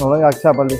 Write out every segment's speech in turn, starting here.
ஒழுங்கு அக்ஷா பள்ளி.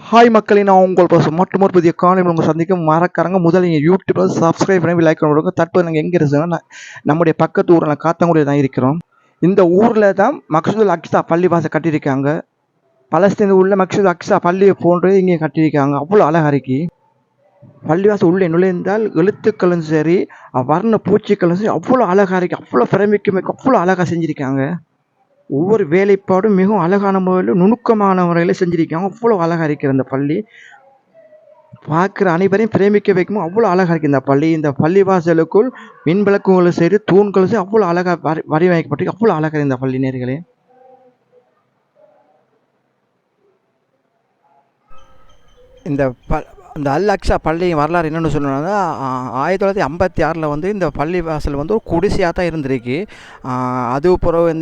ஹாய் மக்களே, நான் உங்கள் பேசும் மற்றும் ஒரு புதிய காணொலி உங்கள் சந்திக்கும் மறக்காரங்க. முதல்ல நீங்கள் யூடியூப்பில் சப்ஸ்கிரைப் பண்ணி லைக் பண்ணுறோங்க. தற்போது நாங்கள் எங்கே இருக்கிறோம்னா நம்முடைய பக்கத்து ஊரில் காத்தாங்குடியில் தான் இருக்கிறோம். இந்த ஊரில் தான் மக்சூதுல் அக்ஸா பள்ளிவாசல் கட்டியிருக்காங்க. பலஸ்தீன் உள்ள மக்சூதுல் அக்ஸா பள்ளியை போன்று இங்கே கட்டியிருக்காங்க. அவ்வளோ அழகாக இருக்கு. பள்ளிவாசல் உள்ளே நுழைந்தால் எழுத்துக்களும் சரி, வர்ண பூச்சிக்களும் சரி அவ்வளோ அழகாக இருக்குது. அவ்வளோ பிரமிக்க அவ்வளோ அழகாக செஞ்சுருக்காங்க. ஒவ்வொரு வேலைப்பாடும் மிகவும் அழகான முறையில் நுணுக்கமான முறையில் செஞ்சுருக்காங்க. அவ்வளோ அழகாக இருக்கிற அந்த பள்ளி பார்க்குற அனைவரையும் பிரேமிக்க வைக்கும். அவ்வளோ அழகாக இருக்குது இந்த பள்ளி. இந்த பள்ளிவாசலுக்குள் மின் விளக்குகளும் சரி, தூண்களும் சரி அவ்வளோ அழகாக வடிவமைக்கப்பட்டு அவ்வளோ அழகாக இந்த பள்ளி நேர்களே. இந்த இந்த அல் அக்ஸா பள்ளி வரலாறு என்னென்னு சொல்லணும்னா 1956 வந்து இந்த பள்ளிவாசல் வந்து ஒரு குடிசையாக தான் இருந்திருக்கு. அதுக்கு பிறகு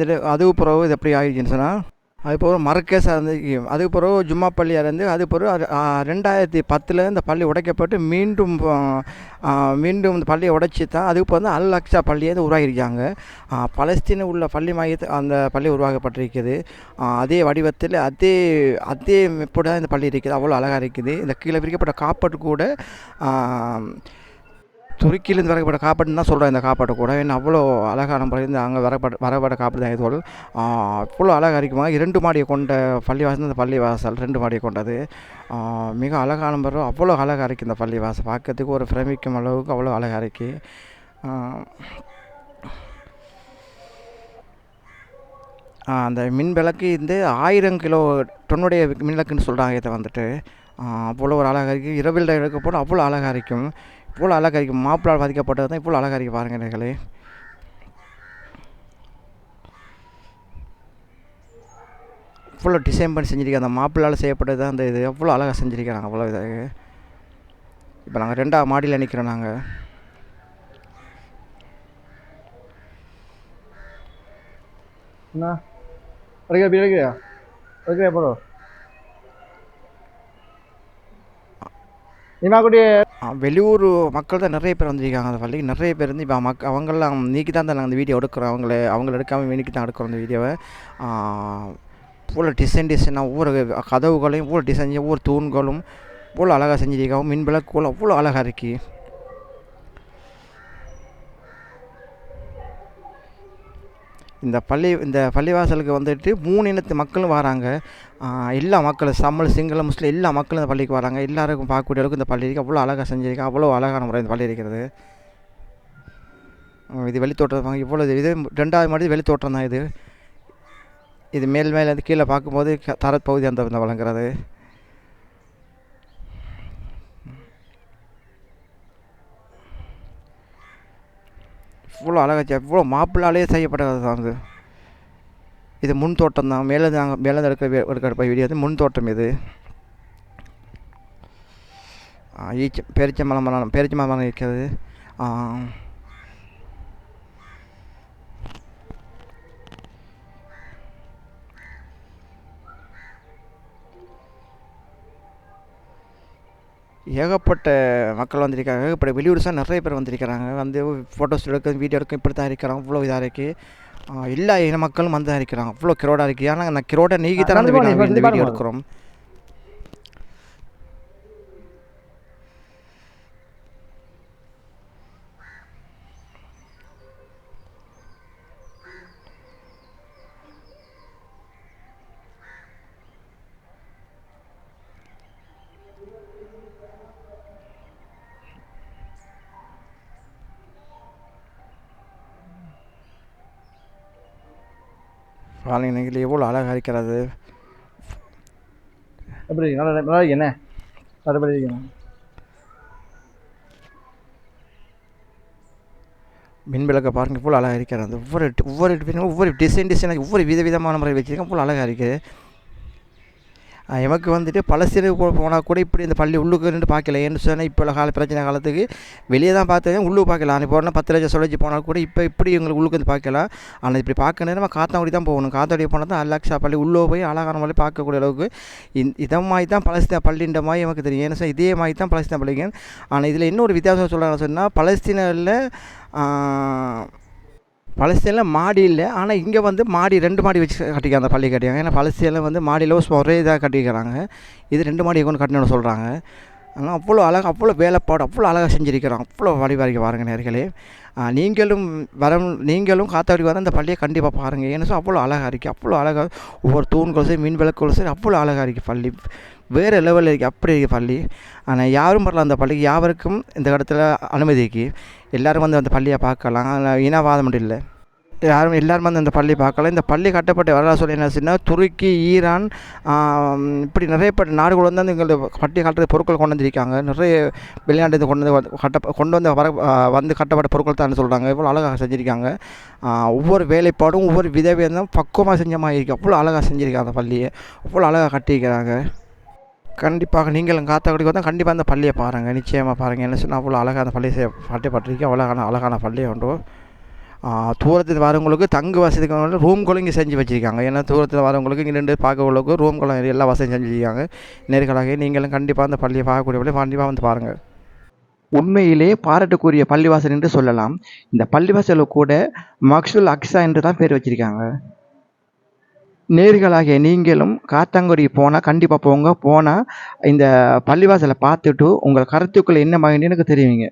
இது எப்படி ஆகிடுச்சுன்னு சொன்னால் அதுக்கப்புறம் மர்கஸாக இருந்து, அதுக்கு பிறகு ஜும்மா பள்ளியாக இருந்து, அதுக்கு பிறகு 2010 இந்த பள்ளி உடைக்கப்பட்டு மீண்டும் இந்த பள்ளியை உடைச்சி தான் அதுக்கு பிறகு அல் அக்ஸா பள்ளியை உருவாகியிருக்காங்க. பலஸ்தீனில் உள்ள பள்ளி மையத்தை அந்த பள்ளி உருவாக்கப்பட்டிருக்குது. அதே வடிவத்தில் அதே மெப்போட இந்த பள்ளி இருக்குது. அவ்வளோ அழகாக இருக்குது. இந்த கீழே விரிக்கப்பட்ட காப்பாட்டு கூட துருக்கியிலேருந்து வரப்பட்ட காப்பாடுன்னு தான் சொல்கிறேன். இந்த காப்பாட்டை கூட ஏன்னா அவ்வளோ அழகான முறையில் அங்கே வரப்பட்ட காப்பாடு தான் இதுவள் அவ்வளோ அழகாக இருக்குமா. 2 மாடியை கொண்ட பள்ளிவாசல். இந்த பள்ளிவாசல் 2 மாடியை கொண்டது. மிக அழகான முறை. அவ்வளோ அழகாக இருக்குது இந்த பள்ளிவாசல். பார்க்கறதுக்கு ஒரு பிரமிக்கும் அளவுக்கு அவ்வளோ அழகாக இருக்குது. அந்த மின் விளக்கு இந்த 1000 கிலோ டன்னுடைய மின் விளக்குன்னு சொல்கிறாங்க. இதை வந்துட்டு அவ்வளோ ஒரு அழகாக இருக்குது. இரவில் எடுக்க போனால் அவ்வளோ அழகாக இருக்கும். இவ்வளோ அழகாக இருக்கும். மாப்பிளால் பாதிக்கப்பட்டது தான் இவ்வளோ அழகாக இருக்குது. பாருங்கள் நேர்களே, இவ்வளோ டிசைன் பண்ணி செஞ்சுருக்காங்க. அந்த மாப்பிளால் செய்யப்பட்டது தான் அந்த இது எவ்வளோ அழகாக செஞ்சுருக்காங்க. அவ்வளோ இதாக இப்போ நாங்கள் 2ஆவது மாடியில் நிற்கிறோம். நாங்கள் போகிறோம். வெளியூர் மக்கள் தான் நிறைய பேர் வந்திருக்காங்க. அந்த பள்ளிக்கு நிறைய பேர் இருந்து இப்போ அவங்கெல்லாம் நீக்கி தான் நாங்கள் அந்த வீடியோ எடுக்கிறோம். அவங்கள எடுக்காமல் இன்னைக்கு தான் எடுக்கிறோம் அந்த வீடியோவை. இவ்வளோ டிசைனாக ஒவ்வொரு கதவுகளையும் இவ்வளோ டிசைன், ஒவ்வொரு தூண்களும் இவ்வளோ அழகாக செஞ்சுருக்காங்க. மின் விளக்குகள் அவ்வளோ அழகாக இருக்கு. இந்த பள்ளிவாசலுக்கு வந்துட்டு 3 இனத்து மக்களும் வராங்க. எல்லா மக்களும் தமிழ், சிங்கள, முஸ்லீம் எல்லா மக்களும் இந்த பள்ளிக்கு வராங்க. எல்லாருக்கும் பார்க்கக்கூடிய அளவுக்கு இந்த பள்ளி இருக்குது. அவ்வளோ அழகாக செஞ்சுருக்கேன். அவ்வளோ அழகான முறை இந்த பள்ளி இருக்கிறது. இது வெளித்தோட்டம். இவ்வளோ இது 2ஆவது மாடி வெளித்தோட்டம் தான். இது மேலே கீழே பார்க்கும்போது தரப்பகுதி அந்த வழங்குறது. இவ்வளோ அழகாச்சு. இவ்வளோ மாப்பிள்ளாலே செய்யப்பட்டது தான் இது முன் தோட்டம் தான். மேலே எடுக்கிற வீடியோ வந்து முன் தோட்டம். இது பேரிச்சம்பழம் மரம் இருக்கிறது. ஏகப்பட்ட மக்கள் வந்திருக்காங்க. ஏகப்பட்ட வெளியூர் தான் நிறைய பேர் வந்திருக்கிறாங்க. வந்து ஃபோட்டோஸ் எடுக்க, வீடியோ எடுக்க இப்படி தான் இருக்கிறாங்க. அவ்வளோ இதாக இருக்குது. எல்லா இன மக்களும் வந்து தான் இருக்கிறாங்க. அவ்வளோ கிரோடாக இருக்குது. ஏன்னா அந்த கிரோடை நீக்கி தான் இந்த வீடியோ எடுக்கிறோம். பாருங்க நீங்கள் எவ்வளோ அழகாக இருக்கிறது. எப்படி நல்லா என்ன மறுபடி மின் விளக்கை பாருங்கள் இவ்வளோ அழகாக இருக்கிறது. ஒவ்வொரு டிசைனாக ஒவ்வொரு விதவிதமான முறை வச்சுருக்கேன். இவ்வளோ அழகாக இருக்குது. எமக்கு வந்துட்டு பழசிறு போனால் கூட இப்படி இந்த பள்ளி உள்ளுக்கு நின்று பார்க்கல. ஏன்னு சொன்னால் இப்போ உள்ள பிரச்சனை காலத்துக்கு வெளியே தான் பார்த்தேன், உள்ளுக்கு பார்க்கலாம். அன்றைக்கி போனால் 10 லட்சம் சொல்லிச்சு போனால் கூட இப்போ இப்படி எங்களுக்கு உள்ளுக்கு வந்து பார்க்கலாம். ஆனால் இப்படி பார்க்க நம்ம காத்தாங்குடி தான் போகணும். காத்தாங்குடி போனால் தான் அல்லாக்ஷா பள்ளி உள்ளே போய் அழகான மாதிரி பார்க்கக்கூடிய அளவுக்கு இதை மாதிரி தான் பலஸ்தீன பள்ளின்ற மாதிரி எனக்கு தெரியும். ஏன்னு சொன்னால் இதே மாதிரி தான் பலஸ்தீன பள்ளிங்க. ஆனால் இதில் இன்னொரு வித்தியாசம் சொல்கிறாங்க சொன்னால் பலஸ்தீனில் மாடி இல்லை, ஆனால் இங்கே வந்து மாடி 2 மாடி வச்சு கட்டிக்க அந்த பள்ளி கட்டிக்காங்க. ஏன்னா பலஸ்தீனில் வந்து மாடியில் ஒரே இதாக கட்டிக்கிறாங்க. இது 2 மாடி கொண்டு கட்டணும்னு சொல்கிறாங்க. ஆனால் அவ்வளோ அழகாக அவ்வளோ வேலைப்பாடு அவ்வளோ அழகாக செஞ்சுருக்கிறோம். அவ்வளோ வழிபாரிக்க பாருங்கள் நேர்களே. நீங்களும் காத்தாடி வர அந்த பள்ளியை கண்டிப்பாக பாருங்கள். ஏன்னா அவ்வளோ அழகாக இருக்குது. அவ்வளோ அழகாக ஒவ்வொரு தூண்களும் சரி மின் விளக்குகளும் சரி அவ்வளோ அழகாக இருக்குது பள்ளி. வேறு லெவலில் இருக்குது. அப்படி இருக்குது பள்ளி. ஆனால் யாரும் வரலாம் அந்த பள்ளிக்கு. யாருக்கும் இந்த இடத்துல அனுமதிக்கு எல்லோரும் வந்து அந்த பள்ளியை பார்க்கலாம். இனவாதம் இல்லை, எல்லோரும் வந்து அந்த பள்ளி பார்க்கலாம். இந்த பள்ளி கட்டப்பட்ட வரலாறு சொல்லி என்ன துருக்கி, ஈரான் இப்படி நிறைய நாடுகள் வந்து எங்கள் பள்ளி கட்டுறது பொருட்கள் கொண்டு வந்திருக்காங்க. நிறைய வெளிநாட்டு கொண்டு வந்து கட்டப்பட்ட பொருட்கள் தான் சொல்கிறாங்க. இவ்வளோ அழகாக செஞ்சுருக்காங்க. ஒவ்வொரு வேலைப்பாடும் ஒவ்வொரு விதவிதம் பக்குவமாக செஞ்ச மாதிரி இருக்குது. அவ்வளோ அழகாக செஞ்சுருக்காங்க அந்த பள்ளியை. அவ்வளோ அழகாக கட்டியிருக்கிறாங்க. கண்டிப்பாக நீங்களும் காத்தாக்குடிக்கு வந்தால் கண்டிப்பாக அந்த பள்ளியை பாருங்கள். நிச்சயமாக பாருங்கள். என்ன சொன்னால் அவ்வளோ அழகாக அந்த பள்ளியை கட்டப்பட்டிருக்கு. அவ்வளோ அழகான பள்ளியை உண்டு. தூரத்தில் வரவங்களுக்கு தங்கு வசதிக்கு ரூம்களும் இங்கே செஞ்சு வச்சுருக்காங்க. ஏன்னா தூரத்தில் வரவங்களுக்கு இங்கே நின்று பார்க்கறவங்களுக்கு ரூம்களும் எல்லா வசதியும் செஞ்சுருக்காங்க. நேர்களாக நீங்களும் கண்டிப்பாக அந்த பள்ளியை பார்க்கக்கூடிய பள்ளி கண்டிப்பாக வந்து பாருங்கள். உண்மையிலே பாராட்டுக்குரிய பள்ளிவாசல் என்று சொல்லலாம். இந்த பள்ளிவாசலுக்கு கூட மக்சுல் அக்ஸா என்று தான் பேர் வச்சுருக்காங்க. நேர்களாகிய நீங்களும் காத்தாங்குடி போனால் கண்டிப்பாக போங்க. போனால் இந்த பள்ளிவாசலை பார்த்துட்டு உங்கள் கருத்துக்கள் என்ன மாதிரி எனக்கு தெரிவிங்க.